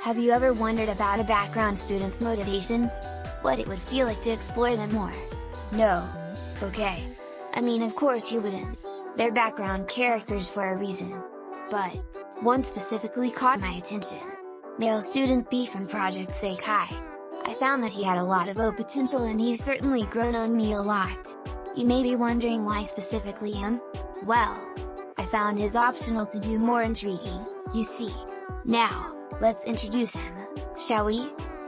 Have you ever wondered about a background student's motivations? What it would feel like to explore them more? No? Okay. I mean, of course you wouldn't. They're background characters for a reason. But one specifically caught my attention. Male student B from PJSK AU. I found that he had a lot of potential and he's certainly grown on me a lot. You may be wondering why specifically him? Well, I found his optional to do more intriguing, you see. Now, let's introduce him, shall we?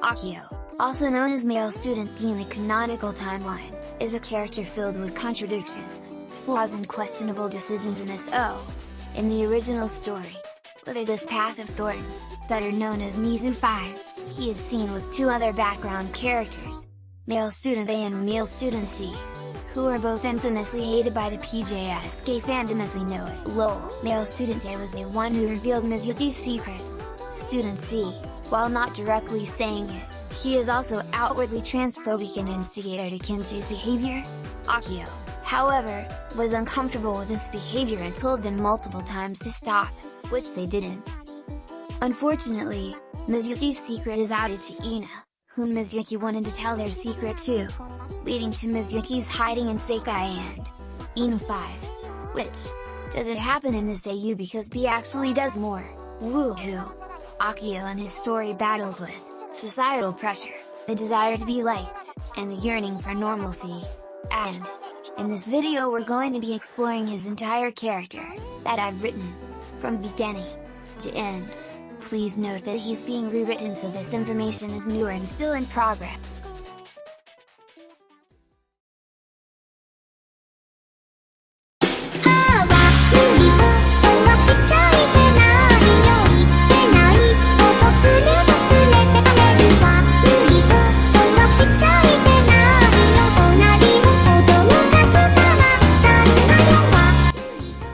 Akio, also known as male student B in the canonical timeline, is a character filled with contradictions, flaws and questionable decisions in in the original story. Whether this path of thorns, better known as Mizu 5, he is seen with two other background characters, male student A and male student C, who are both infamously hated by the PJSK fandom as we know it. Lol, male student A was the one who revealed Mizuyuki's secret. Student C, while not directly saying it, he is also outwardly transphobic and instigator to Kenji's behavior. Akio, however, was uncomfortable with this behavior and told them multiple times to stop, which they didn't. Unfortunately, Mizuyuki's secret is outed to Ina, whom Mizuyuki wanted to tell their secret to, leading to Mizuyuki's hiding in Sekai and Ina 5. Which doesn't happen in this AU because B actually does more. Woohoo! Akio and his story battles with societal pressure, the desire to be liked, and the yearning for normalcy. And in this video we're going to be exploring his entire character, that I've written, from beginning to end. Please note that he's being rewritten so this information is newer and still in progress.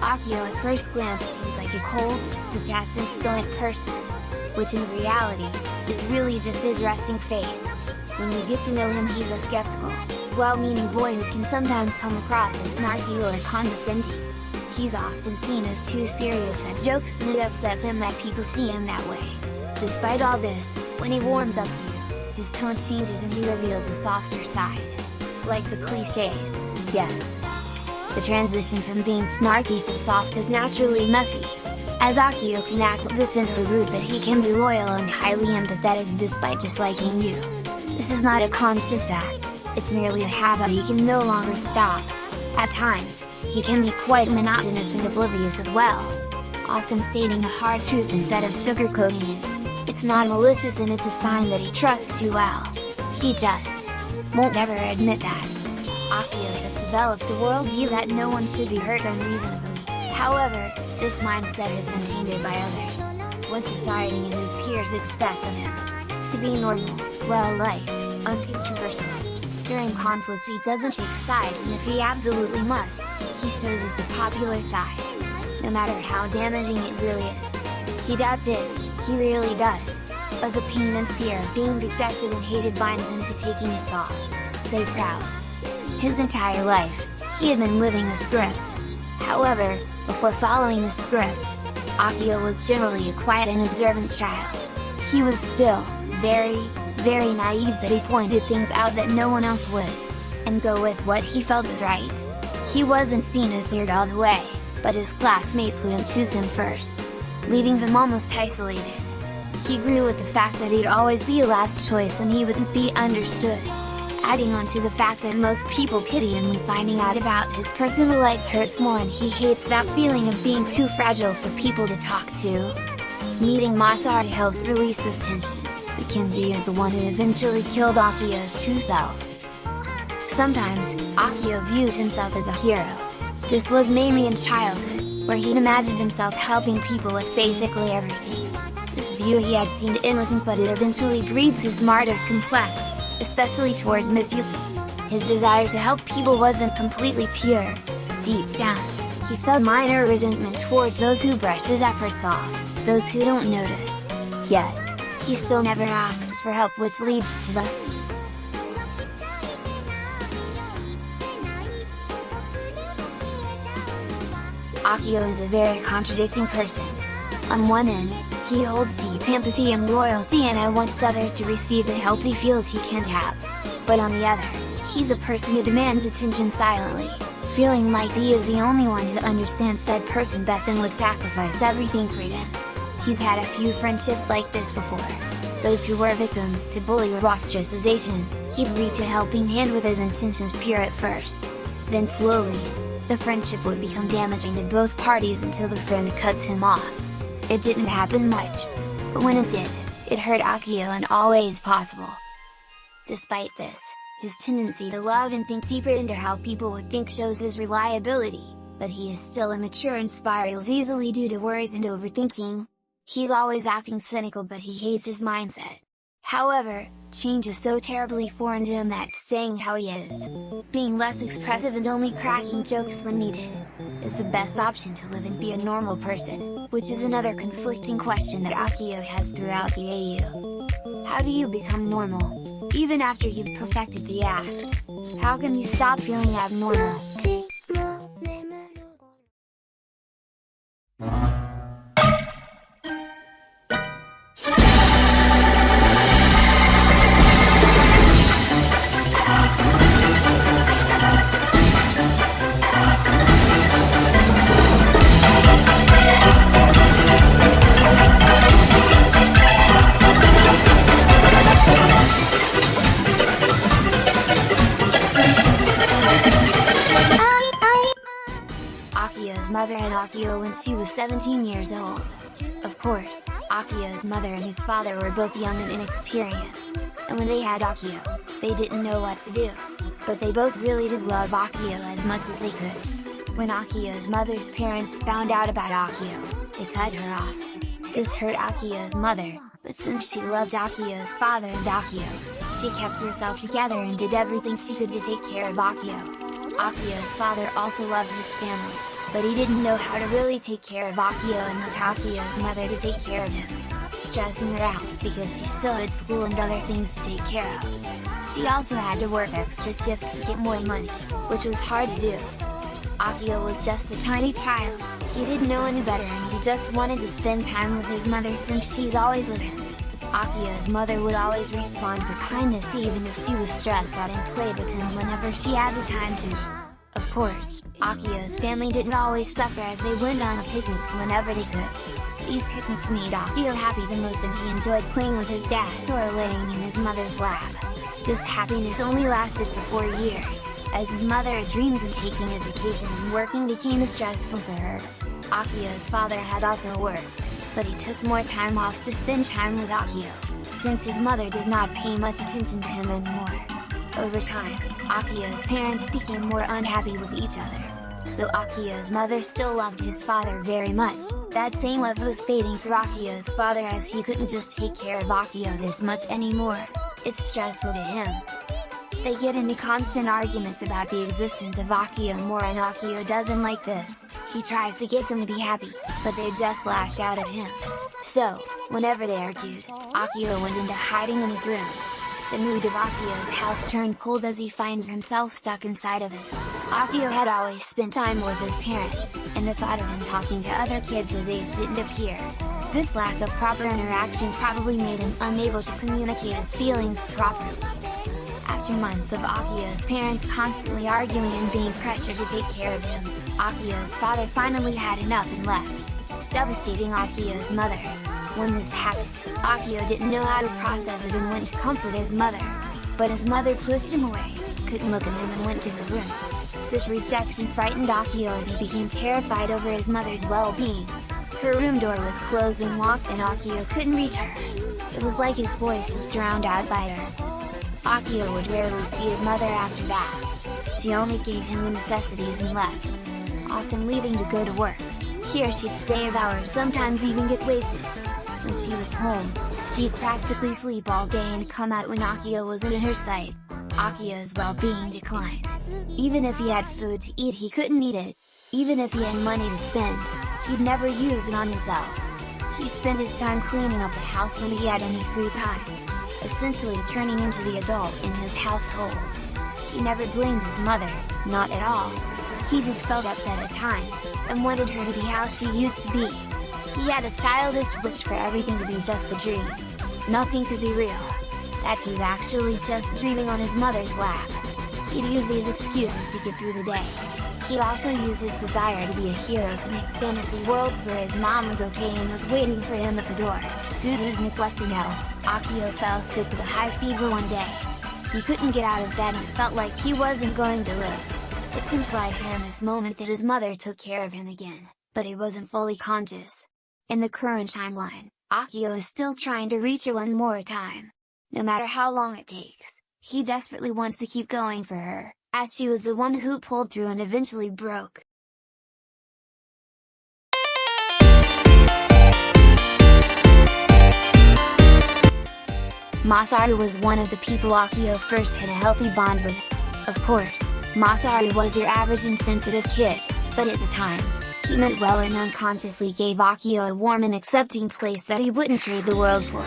Akio at first glance seems like a cold, detached and stoic person, which in reality, is really just his resting face. When you get to know him, he's a skeptical, well-meaning boy who can sometimes come across as snarky or condescending. He's often seen as too serious at jokes and it upsets him that people see him that way. Despite all this, when he warms up to you, his tone changes and he reveals a softer side. Like the cliches, yes. The transition from being snarky to soft is naturally messy, as Akio can act distant or rude but he can be loyal and highly empathetic despite disliking you. This is not a conscious act, it's merely a habit he can no longer stop. At times, he can be quite monotonous and oblivious as well, often stating a hard truth instead of sugarcoating it. It's not malicious and it's a sign that he trusts you well. He just won't ever admit that. Akio has developed a worldview that no one should be hurt unreasonably. However, this mindset has been tainted by others. What society and his peers expect of him. To be normal, well-liked, uncontroversial. During conflict he doesn't take sides and if he absolutely must, he shows us the popular side. No matter how damaging it really is. He doubts it, he really does. But the pain and fear of being rejected and hated binds him to taking us off. Stay proud. His entire life, he had been living a script. However, before following the script, Akio was generally a quiet and observant child. He was still very naive but he pointed things out that no one else would, and go with what he felt was right. He wasn't seen as weird all the way, but his classmates wouldn't choose him first, leaving him almost isolated. He grew with the fact that he'd always be a last choice and he wouldn't be understood. Adding on to the fact that most people pity him when finding out about his personal life hurts more and he hates that feeling of being too fragile for people to talk to. Meeting Masaru helped release this tension, but Kenji is the one who eventually killed Akio's true self. Sometimes, Akio views himself as a hero. This was mainly in childhood, where he'd imagined himself helping people with basically everything. This view he had seemed innocent but it eventually breeds his martyr complex, especially towards Mizuyuki. His desire to help people wasn't completely pure. Deep down, he felt minor resentment towards those who brush his efforts off, those who don't notice. Yet, he still never asks for help, which leads to the Akio is a very contradicting person. On one end, He holds deep empathy and loyalty and wants others to receive the help he feels he can't have. But on the other, he's a person who demands attention silently, feeling like he is the only one who understands that person best and would sacrifice everything for them. He's had a few friendships like this before. Those who were victims to bullying or ostracization, he'd reach a helping hand with his intentions pure at first. Then slowly, the friendship would become damaging to both parties until the friend cuts him off. It didn't happen much, but when it did, it hurt Akio in all ways possible. Despite this, his tendency to love and think deeper into how people would think shows his reliability, but he is still immature and spirals easily due to worries and overthinking. He's always acting cynical, but he hates his mindset. However, change is so terribly foreign to him that staying how he is, being less expressive and only cracking jokes when needed, is the best option to live and be a normal person, which is another conflicting question that Akio has throughout the AU. How do you become normal, even after you've perfected the act? How can you stop feeling abnormal? Akio's mother had Akio when she was 17 years old. Of course, Akio's mother and his father were both young and inexperienced, and when they had Akio, they didn't know what to do. But they both really did love Akio as much as they could. When Akio's mother's parents found out about Akio, they cut her off. This hurt Akio's mother, but since she loved Akio's father and Akio, she kept herself together and did everything she could to take care of Akio. Akio's father also loved his family, but he didn't know how to really take care of Akio and left Akio's mother to take care of him, stressing her out because she still had school and other things to take care of. She also had to work extra shifts to get more money, which was hard to do. Akio was just a tiny child, he didn't know any better and he just wanted to spend time with his mother since she's always with him. Akio's mother would always respond with kindness even if she was stressed out and played with him whenever she had the time to. Of course, Akio's family didn't always suffer as they went on picnics whenever they could. These picnics made Akio happy the most and he enjoyed playing with his dad or laying in his mother's lap. This happiness only lasted for 4 years, as his mother dreams of taking education and working became stressful for her. Akio's father had also worked, but he took more time off to spend time with Akio, since his mother did not pay much attention to him anymore. Over time, Akio's parents became more unhappy with each other. Though Akio's mother still loved his father very much, that same love was fading for Akio's father as he couldn't just take care of Akio this much anymore. It's stressful to him. They get into constant arguments about the existence of Akio more and Akio doesn't like this. He tries to get them to be happy, but they just lash out at him. So, whenever they argued, Akio went into hiding in his room. The mood of Akio's house turned cold as he finds himself stuck inside of it. Akio had always spent time with his parents, and the thought of him talking to other kids his age didn't appear. This lack of proper interaction probably made him unable to communicate his feelings properly. After months of Akio's parents constantly arguing and being pressured to take care of him, Akio's father finally had enough and left, devastating Akio's mother. When this happened, Akio didn't know how to process it and went to comfort his mother. But his mother pushed him away, couldn't look at him and went to her room. This rejection frightened Akio and he became terrified over his mother's well-being. Her room door was closed and locked and Akio couldn't reach her. It was like his voice was drowned out by her. Akio would rarely see his mother after that. She only gave him the necessities and left, often leaving to go to work. Here she'd stay of hours, sometimes even get wasted. When she was home, she'd practically sleep all day and come out when Akio wasn't in her sight. Akio's well-being declined. Even if he had food to eat, he couldn't eat it. Even if he had money to spend, he'd never use it on himself. He spent his time cleaning up the house when he had any free time, essentially turning into the adult in his household. He never blamed his mother, not at all. He just felt upset at times, and wanted her to be how she used to be. He had a childish wish for everything to be just a dream. Nothing could be real. That he's actually just dreaming on his mother's lap. He'd use these excuses to get through the day. He'd also use his desire to be a hero to make fantasy worlds where his mom was okay and was waiting for him at the door. Due to his neglected health, Akio fell sick with a high fever one day. He couldn't get out of bed and felt like he wasn't going to live. It's implied here in this moment that his mother took care of him again, but he wasn't fully conscious. In the current timeline, Akio is still trying to reach her one more time. No matter how long it takes, he desperately wants to keep going for her, as she was the one who pulled through and eventually broke. Masaru was one of the people Akio first had a healthy bond with. Of course, Masaru was your average insensitive kid, but at the time, he meant well and unconsciously gave Akio a warm and accepting place that he wouldn't trade the world for.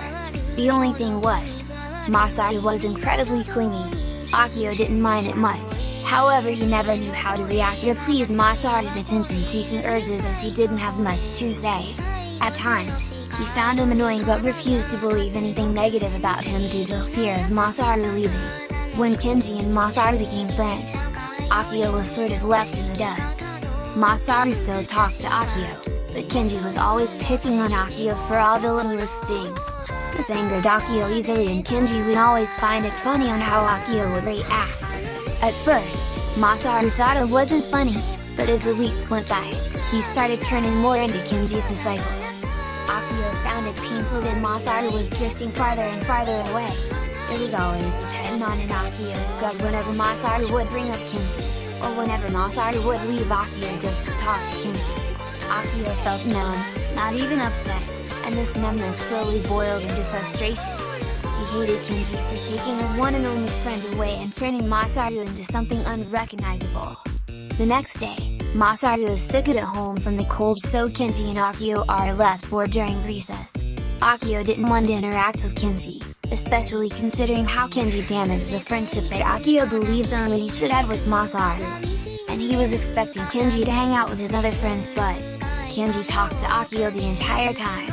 The only thing was, Masaru was incredibly clingy. Akio didn't mind it much, however he never knew how to react to please Masaru's attention-seeking urges as he didn't have much to say. At times, he found him annoying but refused to believe anything negative about him due to fear of Masaru leaving. When Kenji and Masaru became friends, Akio was sort of left in the dust. Masaru still talked to Akio, but Kenji was always picking on Akio for all the littlest things. This angered Akio easily and Kenji would always find it funny on how Akio would react. At first, Masaru thought it wasn't funny, but as the weeks went by, he started turning more into Kenji's disciple. Akio found it painful that Masaru was drifting farther and farther away. There was always a tight knot in Akio's gut whenever Masaru would bring up Kenji, or whenever Masaru would leave Akio just to talk to Kenji. Akio felt numb, not even upset, and this numbness slowly boiled into frustration. He hated Kenji for taking his one and only friend away and turning Masaru into something unrecognizable. The next day, Masaru is sick at home from the cold, so Kenji and Akio are left for during recess. Akio didn't want to interact with Kenji, especially considering how Kenji damaged the friendship that Akio believed only he should have with Masaru. And he was expecting Kenji to hang out with his other friends, but Kenji talked to Akio the entire time.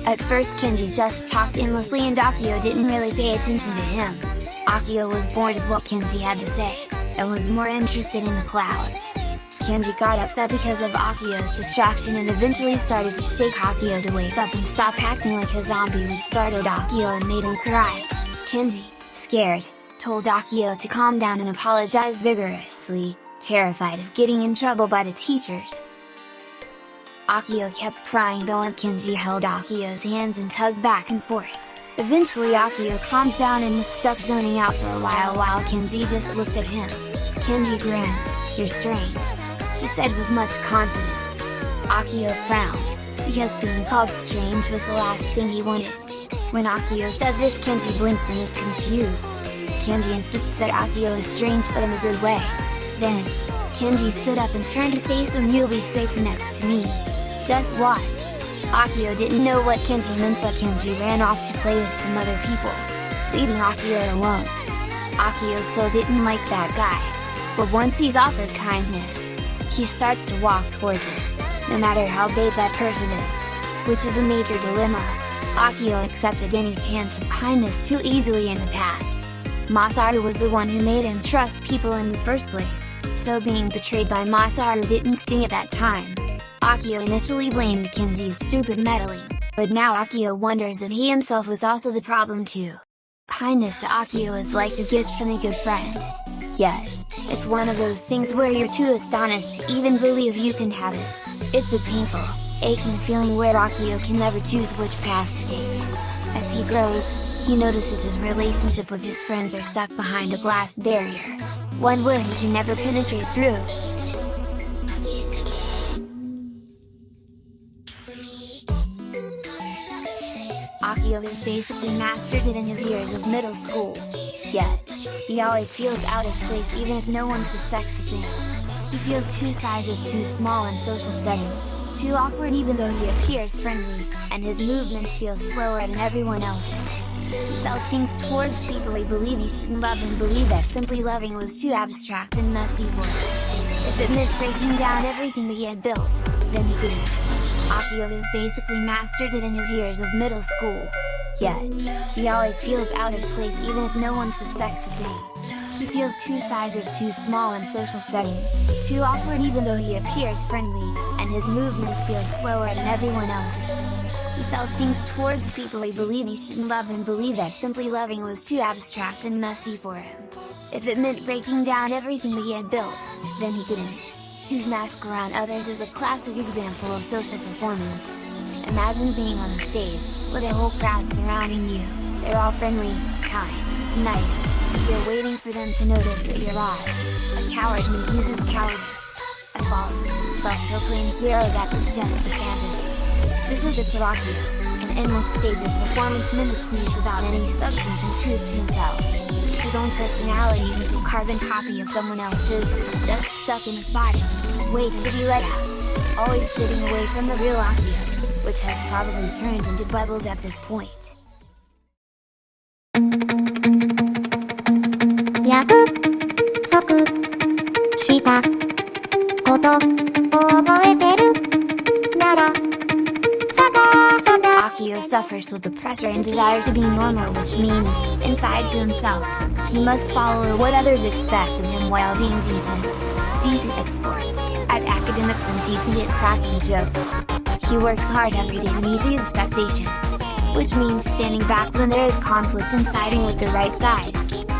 At first Kenji just talked endlessly and Akio didn't really pay attention to him. Akio was bored of what Kenji had to say, and was more interested in the clouds. Kenji got upset because of Akio's distraction and eventually started to shake Akio to wake up and stop acting like a zombie, which startled Akio and made him cry. Kenji, scared, told Akio to calm down and apologize vigorously, terrified of getting in trouble by the teachers. Akio kept crying though and Kenji held Akio's hands and tugged back and forth. Eventually Akio calmed down and was stuck zoning out for a while Kenji just looked at him. Kenji grinned. "You're strange," he said with much confidence. Akio frowned, because being called strange was the last thing he wanted. When Akio says this, Kenji blinks and is confused. Kenji insists that Akio is strange but in a good way. Then, Kenji stood up and turned to face him. "You'll be safe next to me. Just watch." Akio didn't know what Kenji meant, but Kenji ran off to play with some other people, leaving Akio alone. Akio still didn't like that guy, but once he's offered kindness, he starts to walk towards it, no matter how big that person is, which is a major dilemma. Akio accepted any chance of kindness too easily in the past. Masaru was the one who made him trust people in the first place, so being betrayed by Masaru didn't sting at that time. Akio initially blamed Kenji's stupid meddling, but now Akio wonders if he himself was also the problem too. Kindness to Akio is like a gift from a good friend. Yet, it's one of those things where you're too astonished to even believe you can have it. It's a painful, aching feeling where Akio can never choose which path to take. As he grows, he notices his relationship with his friends are stuck behind a glass barrier, one where he can never penetrate through. Akio has basically mastered it in his years of middle school. Yet, he always feels out of place even if no one suspects a thing. He feels 2 sizes too small in social settings, too awkward even though he appears friendly, and his movements feel slower than everyone else's. He felt things towards people he believed he shouldn't love and believed that simply loving was too abstract and messy for him. If it meant breaking down everything that he had built, then he could. Akio has basically mastered it in his years of middle school. Yet, he always feels out of place even if no one suspects a thing. He feels 2 sizes too small in social settings, too awkward even though he appears friendly, and his movements feel slower than everyone else's. He felt things towards people he believed he shouldn't love and believed that simply loving was too abstract and messy for him. If it meant breaking down everything that he had built, then he couldn't. His mask around others is a classic example of social performance. Imagine being on a stage, with a whole crowd surrounding you. They're all friendly, kind, nice. You're waiting for them to notice that you're odd. A coward who uses cowardice. A false, self-proclaimed hero that was just a fantasy. This is a Akio, an endless stage of performance mimicry without any substance and truth to himself. His own personality is a carbon copy of someone else's, just stuck in his body, waiting to be let out. Always sitting away from the real Akio, which has probably turned into bubbles at this point. 約束したことを覚えてるなら探さな Akio suffers with the pressure and desire to be normal, which means, inside to himself, he must follow what others expect of him while being decent. Decent at sports, at academics, and decent at cracking jokes. He works hard every day to meet these expectations, which means standing back when there is conflict and siding with the right side.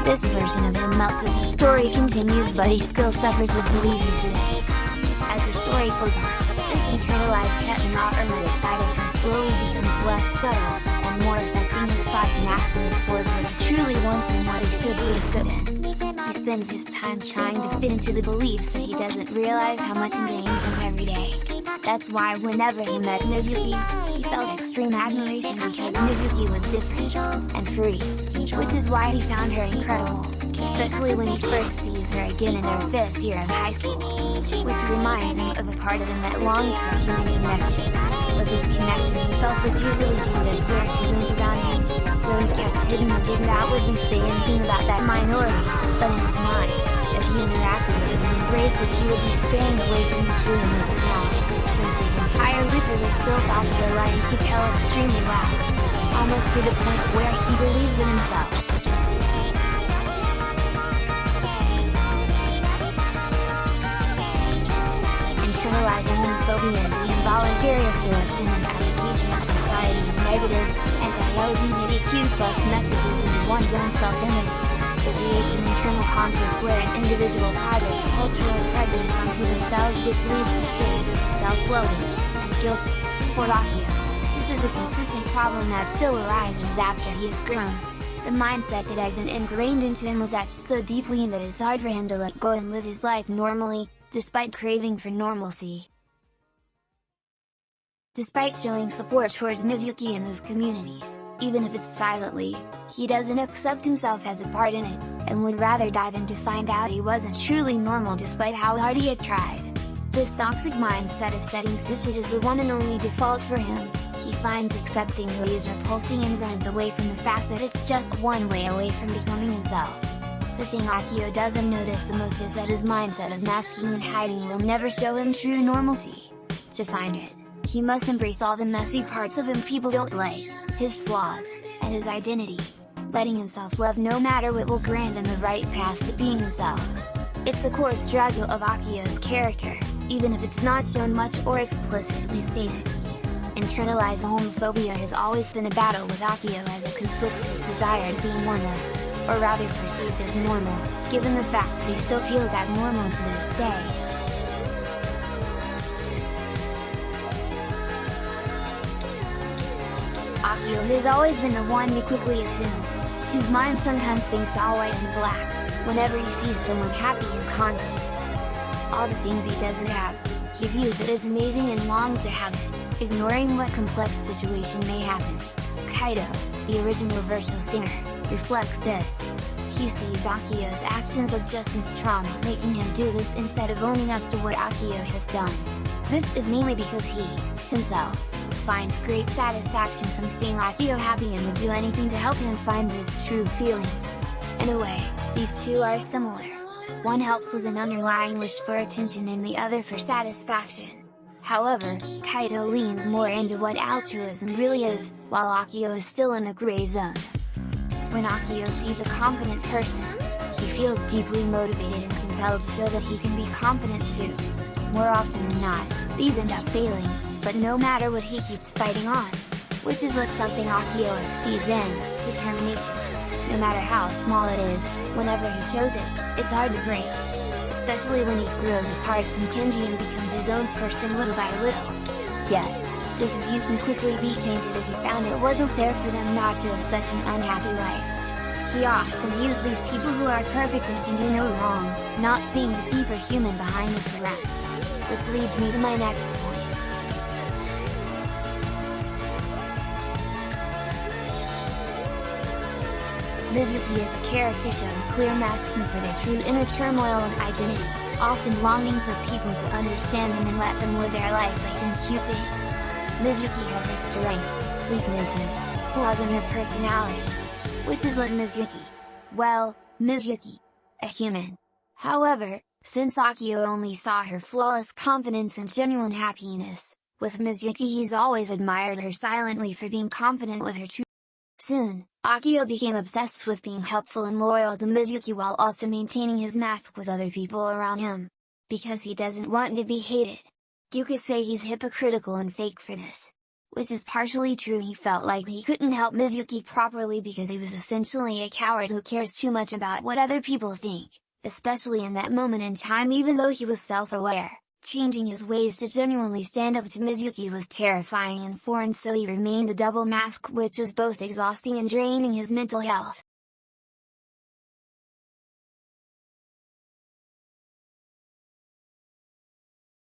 This version of him melts as the story continues, but he still suffers with believing today. As the story goes on, this internalized pet and alternative side of him slowly becomes less subtle, and more affecting his thoughts and actions towards what he truly wants and what he should do is good in. He spends his time trying to fit into the beliefs that he doesn't realize how much ingrains him every day. That's why whenever he met Mizuki, he felt extreme admiration because Mizuki was different and free, which is why he found her incredible, especially when he first sees her again in their 5th year of high school, which reminds him of a part of him that longs for human connection. With his connection, he felt was usually deemed as weird to those around him, so he kept hidden and didn't outwardly say anything about that minority, but in his mind, if he interacted with it and embraced it, he would be straying away from the true and which is wrong, since his entire liquor was built off of a lie he could tell extremely well, almost to the point where he believes in himself. Internalizing homophobia is the involuntary absorption and application of society's negative, anti-LGBTQ+ messages into one's own self-image. It creates an internal conflict where an individual projects cultural prejudice onto themselves, which leads to shame, self-loathing, and guilt. For Akio, this is a consistent problem that still arises after he has grown. The mindset that had been ingrained into him was etched so deeply that it's hard for him to let go and live his life normally, despite craving for normalcy. Despite showing support towards Mizuki and those communities, even if it's silently, he doesn't accept himself as a part in it, and would rather die than to find out he wasn't truly normal despite how hard he had tried. This toxic mindset of setting suicide is the one and only default for him. He finds accepting who he is repulsing and runs away from the fact that it's just one way away from becoming himself. The thing Akio doesn't notice the most is that his mindset of masking and hiding will never show him true normalcy. To find it, he must embrace all the messy parts of him people don't like, his flaws, and his identity, letting himself love no matter what will grant him the right path to being himself. It's the core struggle of Akio's character, even if it's not shown much or explicitly stated. Internalized homophobia has always been a battle with Akio as it conflicts his desire to be normal, or rather perceived as normal, given the fact that he still feels abnormal to this day. Akio has always been the one to quickly assume. His mind sometimes thinks all white and black, whenever he sees someone happy and content. All the things he doesn't have, he views it as amazing and longs to have it, ignoring what complex situation may happen. Kaido, the original virtual singer, reflects this. He sees Akio's actions of just as trauma, making him do this instead of owning up to what Akio has done. This is mainly because he, himself, finds great satisfaction from seeing Akio happy and would do anything to help him find his true feelings. In a way, these two are similar. One helps with an underlying wish for attention and the other for satisfaction. However, Kaito leans more into what altruism really is, while Akio is still in a gray zone. When Akio sees a confident person, he feels deeply motivated and compelled to show that he can be confident too. More often than not, these end up failing, but no matter what he keeps fighting on. Which is something Akio exceeds in, determination. No matter how small it is, whenever he shows it, it's hard to break. Especially when he grows apart from Kenji and becomes his own person little by little. Yet, this view can quickly be tainted if he found it wasn't fair for them not to have such an unhappy life. He often views these people who are perfect and can do no wrong, not seeing the deeper human behind the correct. Which leads me to my next point. Mizuki as a character shows clear masking for their true inner turmoil and identity, often longing for people to understand them and let them live their life like in cute things. Mizuki has her strengths, weaknesses, flaws in her personality. Which is what Mizuki, a human. However, since Akio only saw her flawless confidence and genuine happiness, with Mizuki he's always admired her silently for being confident with her truth. Soon, Akio became obsessed with being helpful and loyal to Mizuki while also maintaining his mask with other people around him. Because he doesn't want to be hated. You could say he's hypocritical and fake for this. Which is partially true. He felt like he couldn't help Mizuki properly because he was essentially a coward who cares too much about what other people think, especially in that moment in time even though he was self-aware. Changing his ways to genuinely stand up to Mizuki was terrifying and foreign, so he remained a double mask, which was both exhausting and draining his mental health.